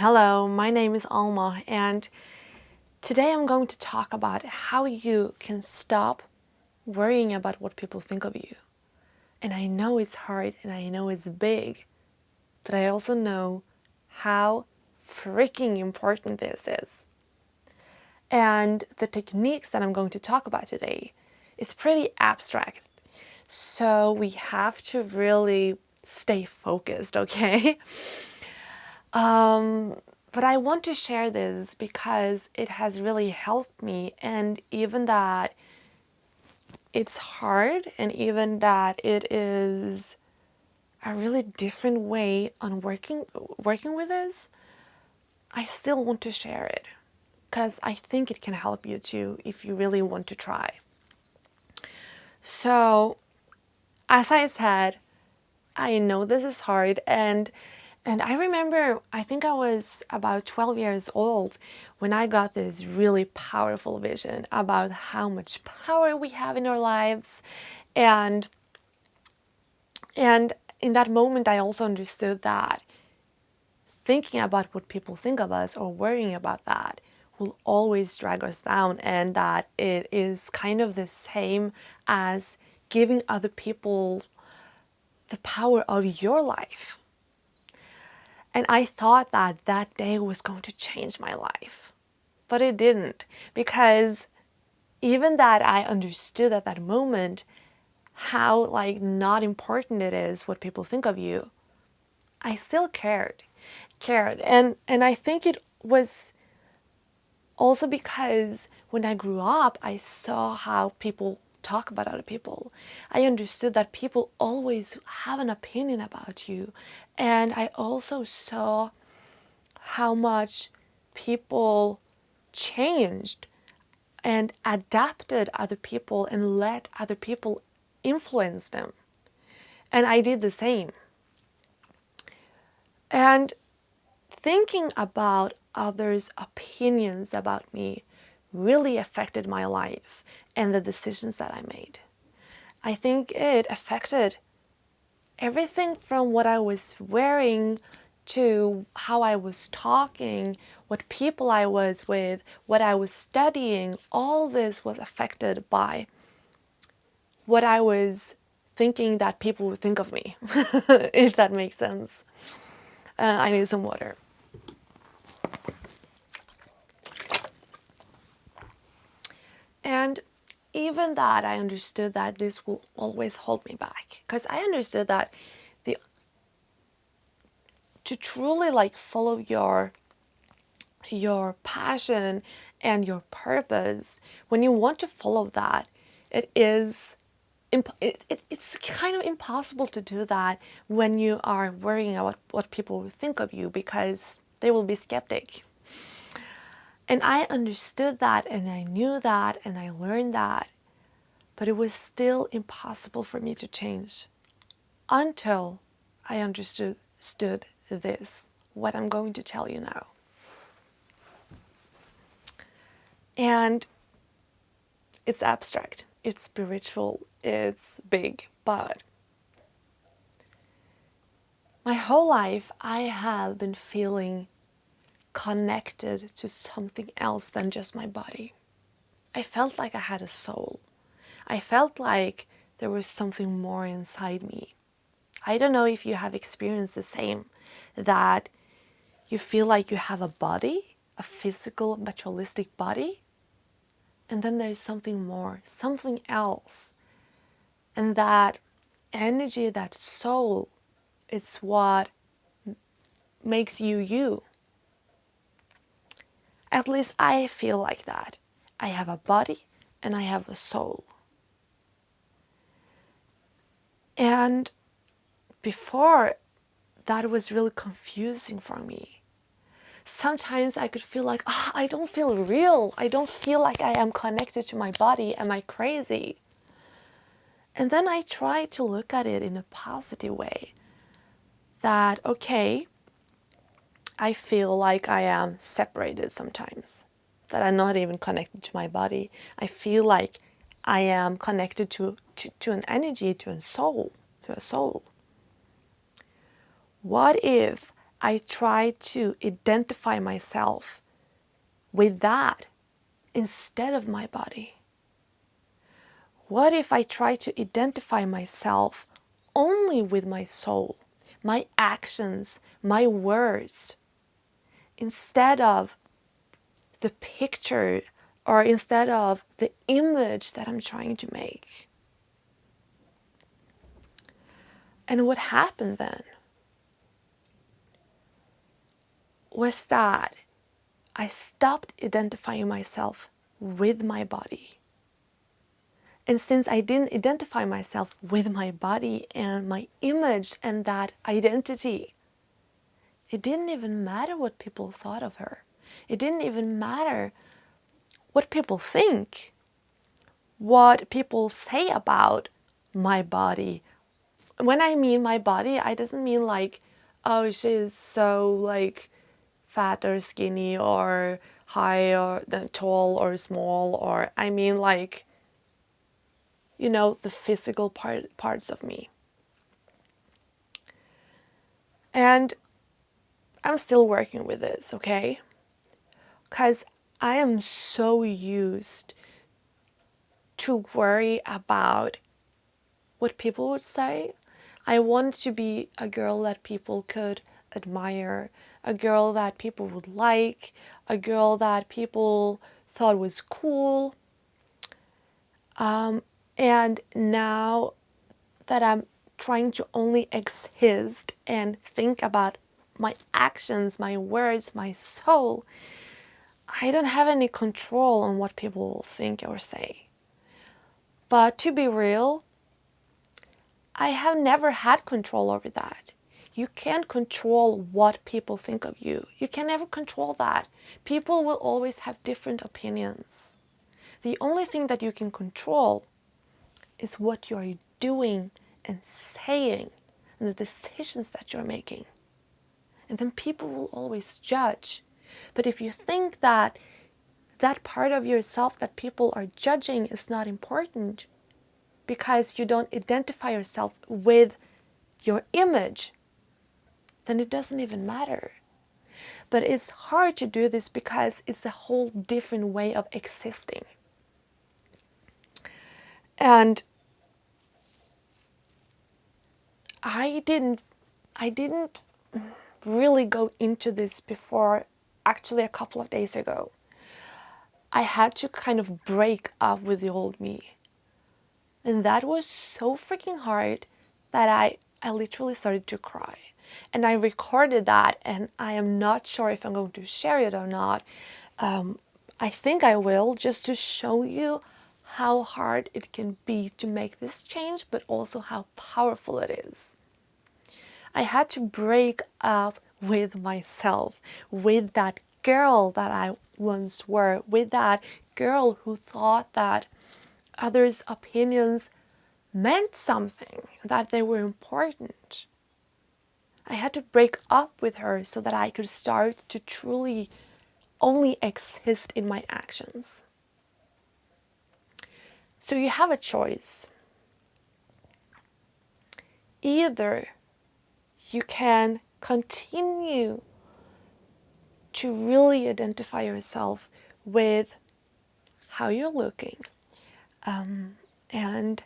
Hello, my name is Alma, and today I'm going to talk about how you can stop worrying about what people think of you. And I know it's hard and I know it's big, but I also know how freaking important this is. And the techniques that I'm going to talk about today is pretty abstract. So we have to really stay focused, okay? But I want to share this because it has really helped me, and even that it's hard, and even that it is a really different way on working with this, I still want to share it because I think it can help you too if you really want to try. So, as I said, I know this is hard, and I remember, I think I was about 12 years old when I got this really powerful vision about how much power we have in our lives. And and in that moment I also understood that thinking about what people think of us or worrying about that will always drag us down, and that it is kind of the same as giving other people the power of your life. And I thought that that day was going to change my life. But it didn't, because even that I understood at that moment how not important it is what people think of you, I still cared. And I think it was also because when I grew up, I saw how people talk about other people. I understood that people always have an opinion about you. And I also saw how much people changed and adapted other people and let other people influence them. And I did the same. And thinking about others' opinions about me really affected my life and the decisions that I made. I think it affected everything from what I was wearing to how I was talking, what people I was with, what I was studying. All this was affected by what I was thinking that people would think of me, if that makes sense. I need some water. And even that, I understood that this will always hold me back, because I understood that the to truly follow your passion and your purpose, when you want to follow that, it is it's kind of impossible to do that when you are worrying about what people will think of you, because they will be skeptic. And I understood that, and I knew that, and I learned that, but it was still impossible for me to change until I understood this, what I'm going to tell you now. And it's abstract, it's spiritual, it's big, but my whole life I have been feeling connected to something else than just my body. I felt like I had a soul. I felt like there was something more inside me. I don't know if you have experienced the same, that you feel like you have a body, a physical, materialistic body, and then there's something more, something else. And that energy, that soul, it's what makes you you. At least I feel like that. I have a body and I have a soul. And before, that was really confusing for me. Sometimes I could feel like, I don't feel real. I don't feel like I am connected to my body. Am I crazy? And then I tried to look at it in a positive way. That, okay, I feel like I am separated sometimes. That I'm not even connected to my body. I feel like I am connected to an energy, to a soul. What if I try to identify myself with that instead of my body? What if I try to identify myself only with my soul, my actions, my words, instead of the picture or instead of the image that I'm trying to make? And what happened then was that I stopped identifying myself with my body. And since I didn't identify myself with my body and my image and that identity, it didn't even matter what people thought of her. It didn't even matter what people think, what people say about my body. When I mean my body, I doesn't mean like, oh, she's so like fat or skinny or high or tall or small, or I mean like, you know, the physical parts of me. And I'm still working with this, okay? Because I am so used to worry about what people would say. I wanted to be a girl that people could admire, a girl that people would like, a girl that people thought was cool. And now that I'm trying to only exist and think about my actions, my words, my soul, I don't have any control on what people will think or say. But to be real, I have never had control over that. You can't control what people think of you. You can never control that. People will always have different opinions. The only thing that you can control is what you're doing and saying and the decisions that you're making. And then people will always judge. But if you think that that part of yourself that people are judging is not important because you don't identify yourself with your image, then it doesn't even matter. But it's hard to do this because it's a whole different way of existing. And I didn't really go into this before, actually a couple of days ago. I had to kind of break up with the old me. And that was so freaking hard that I literally started to cry. And I recorded that, and I am not sure if I'm going to share it or not. I think I will, just to show you how hard it can be to make this change, but also how powerful it is. I had to break up with myself, with that girl that I once were, with that girl who thought that others' opinions meant something, that they were important. I had to break up with her so that I could start to truly only exist in my actions. So you have a choice. Either you can continue to really identify yourself with how you're looking, and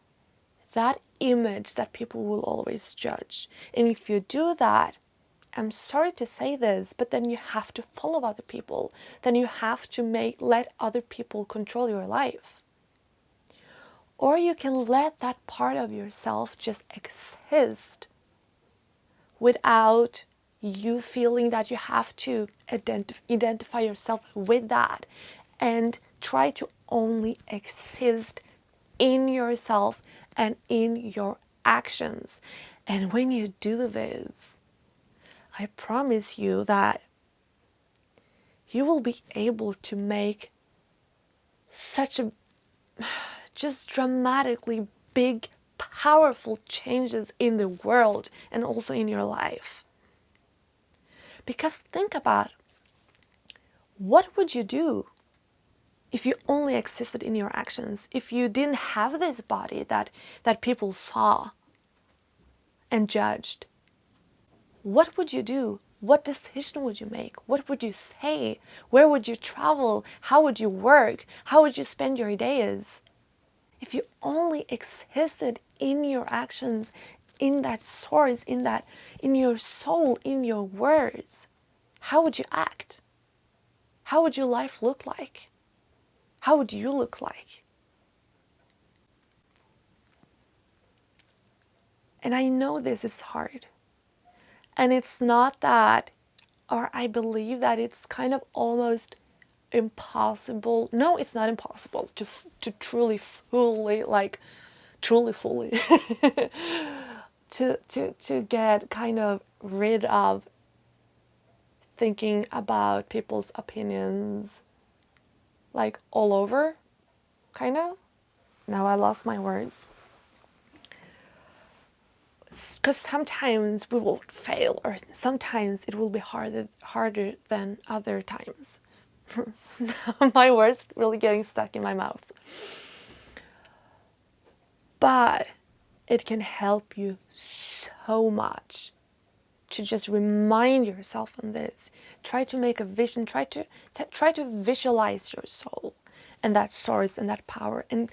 that image that people will always judge. And if you do that, I'm sorry to say this, but then you have to follow other people. Then you have to let other people control your life. Or you can let that part of yourself just exist without you feeling that you have to identify yourself with that, and try to only exist in yourself and in your actions. And when you do this, I promise you that you will be able to make such a just dramatically big, powerful changes in the world and also in your life. Because think about, what would you do if you only existed in your actions, if you didn't have this body that people saw and judged? What would you do what decision would you make? What would you say? Where would you travel? How would you work? How would you spend your days? If you only existed in your actions, in that source, in your soul, in your words, how would you act? How would your life look like? How would you look like? And I know this is hard. And it's not that, or I believe that it's kind of almost impossible. No, it's not impossible to truly fully, like truly fully to get kind of rid of thinking about people's opinions like all over, kind of. Now I lost my words. Because sometimes we will fail, or sometimes it will be harder than other times. My words really getting stuck in my mouth. But it can help you so much to just remind yourself on this. Try to make a vision, try to visualize your soul and that source and that power. And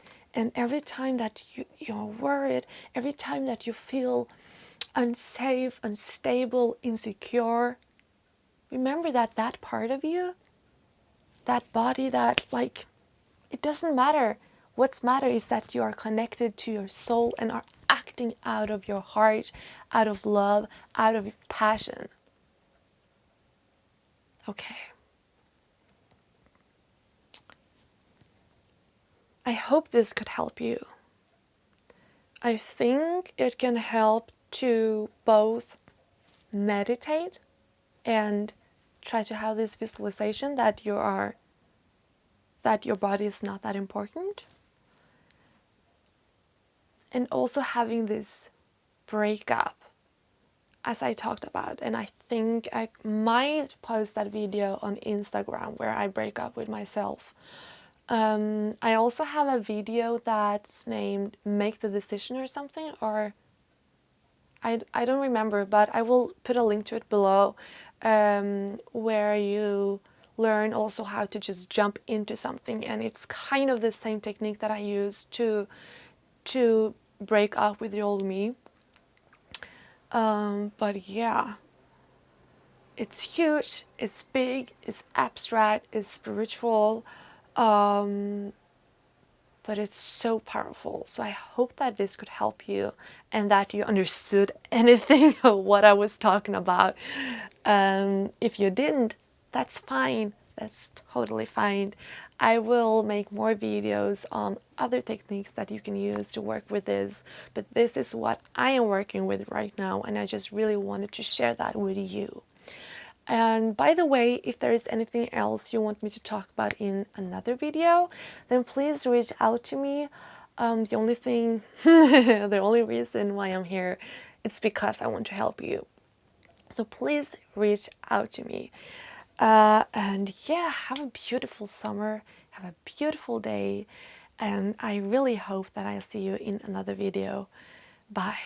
every time that you're worried, every time that you feel unsafe, unstable, insecure, remember that that part of you, that body, that like, it doesn't matter. What's matter is that you are connected to your soul and are acting out of your heart, out of love, out of passion. Okay. I hope this could help you. I think it can help to both meditate and try to have this visualization that your body is not that important. And also having this breakup, as I talked about. And I think I might post that video on Instagram where I break up with myself. I also have a video that's named Make the Decision or something, or I don't remember, but I will put a link to it below, where you learn also how to just jump into something. And it's kind of the same technique that I use to break up with the old me. But yeah, it's huge, it's big, it's abstract, it's spiritual, but it's so powerful. So I hope that this could help you and that you understood anything of what I was talking about. If you didn't, that's fine. That's totally fine. I will make more videos on other techniques that you can use to work with this, but this is what I am working with right now, and I just really wanted to share that with you. And by the way, if there is anything else you want me to talk about in another video, then please reach out to me. The only thing, the only reason why I'm here, it's because I want to help you. So please reach out to me. And yeah, have a beautiful summer, have a beautiful day, and I really hope that I see you in another video. Bye.